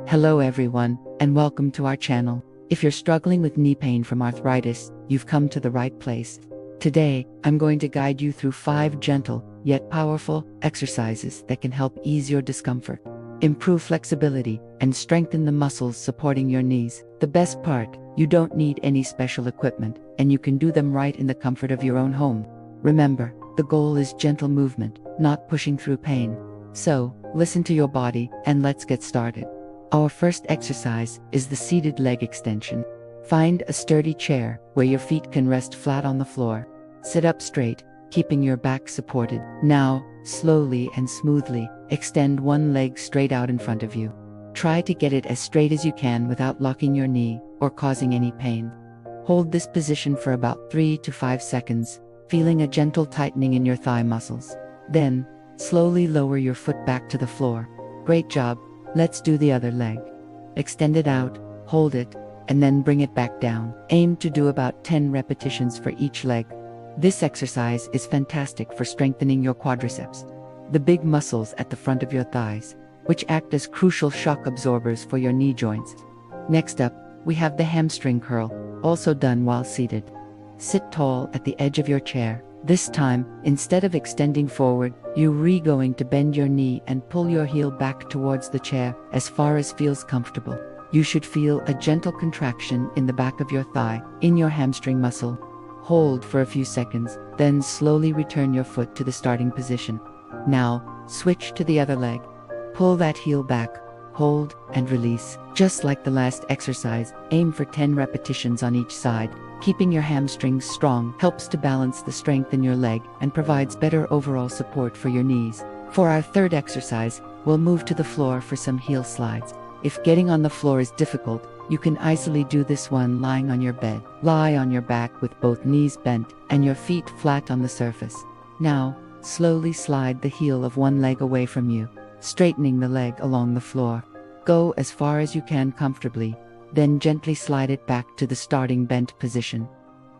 Hello everyone, and welcome to our channel. If you're struggling with knee pain from arthritis, you've come to the right place. Today, I'm going to guide you through 5 gentle, yet powerful, exercises that can help ease your discomfort, improve flexibility, and strengthen the muscles supporting your knees. The best part, you don't need any special equipment, and you can do them right in the comfort of your own home. Remember, the goal is gentle movement, not pushing through pain. So, listen to your body, and let's get started. Our first exercise is the seated leg extension. Find a sturdy chair where your feet can rest flat on the floor. Sit up straight, keeping your back supported. Now, slowly and smoothly, extend one leg straight out in front of you. Try to get it as straight as you can without locking your knee or causing any pain. Hold this position for about 3 to 5 seconds, feeling a gentle tightening in your thigh muscles. Then, slowly lower your foot back to the floor. Great job. Let's do the other leg. Extend it out, hold it, and then bring it back down. Aim to do about 10 repetitions for each leg. This exercise is fantastic for strengthening your quadriceps, the big muscles at the front of your thighs, which act as crucial shock absorbers for your knee joints. Next up, we have the hamstring curl, also done while seated. Sit tall at the edge of your chair. This time, instead of extending forward, you're going to bend your knee and pull your heel back towards the chair as far as feels comfortable. You should feel a gentle contraction in the back of your thigh, in your hamstring muscle. Hold for a few seconds, then slowly return your foot to the starting position. Now, switch to the other leg. Pull that heel back, hold, and release. Just like the last exercise, aim for 10 repetitions on each side. Keeping your hamstrings strong helps to balance the strength in your leg and provides better overall support for your knees. For our third exercise, we'll move to the floor for some heel slides. If getting on the floor is difficult, you can easily do this one lying on your bed. Lie on your back with both knees bent and your feet flat on the surface. Now, slowly slide the heel of one leg away from you, straightening the leg along the floor. Go as far as you can comfortably, then gently slide it back to the starting bent position.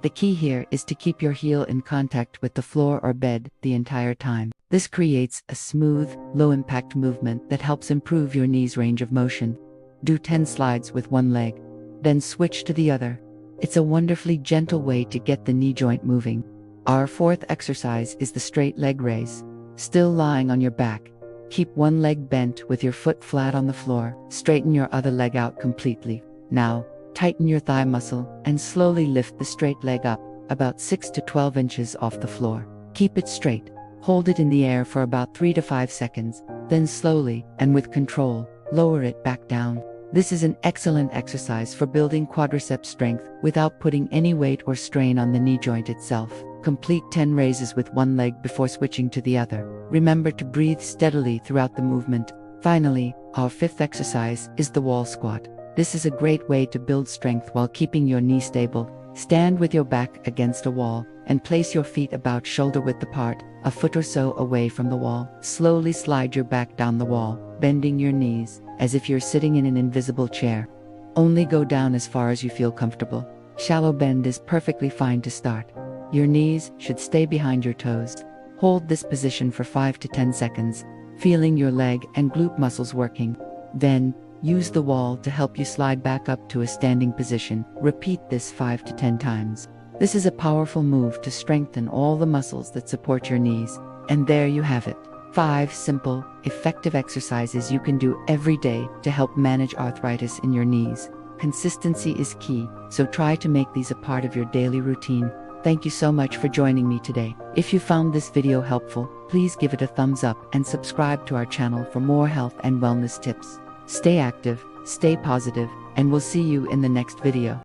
The key here is to keep your heel in contact with the floor or bed the entire time. This creates a smooth, low-impact movement that helps improve your knee's range of motion. Do 10 slides with one leg, then switch to the other. It's a wonderfully gentle way to get the knee joint moving. Our fourth exercise is the straight leg raise. Still lying on your back, keep one leg bent with your foot flat on the floor. Straighten your other leg out completely. Now, tighten your thigh muscle and slowly lift the straight leg up, about 6 to 12 inches off the floor. Keep it straight. Hold it in the air for about 3 to 5 seconds, then slowly, and with control, lower it back down. This is an excellent exercise for building quadricep strength without putting any weight or strain on the knee joint itself. Complete 10 raises with one leg before switching to the other. Remember to breathe steadily throughout the movement. Finally, our fifth exercise is the wall squat. This is a great way to build strength while keeping your knee stable. Stand with your back against a wall and place your feet about shoulder width apart, a foot or so away from the wall. Slowly slide your back down the wall, bending your knees, as if you're sitting in an invisible chair. Only go down as far as you feel comfortable. Shallow bend is perfectly fine to start. Your knees should stay behind your toes. Hold this position for 5 to 10 seconds, feeling your leg and glute muscles working. Then, use the wall to help you slide back up to a standing position. Repeat this 5 to 10 times. This is a powerful move to strengthen all the muscles that support your knees. And there you have it. 5 simple, effective exercises you can do every day to help manage arthritis in your knees. Consistency is key, so try to make these a part of your daily routine. Thank you so much for joining me today. If you found this video helpful, please give it a thumbs up and subscribe to our channel for more health and wellness tips. Stay active, stay positive, and we'll see you in the next video.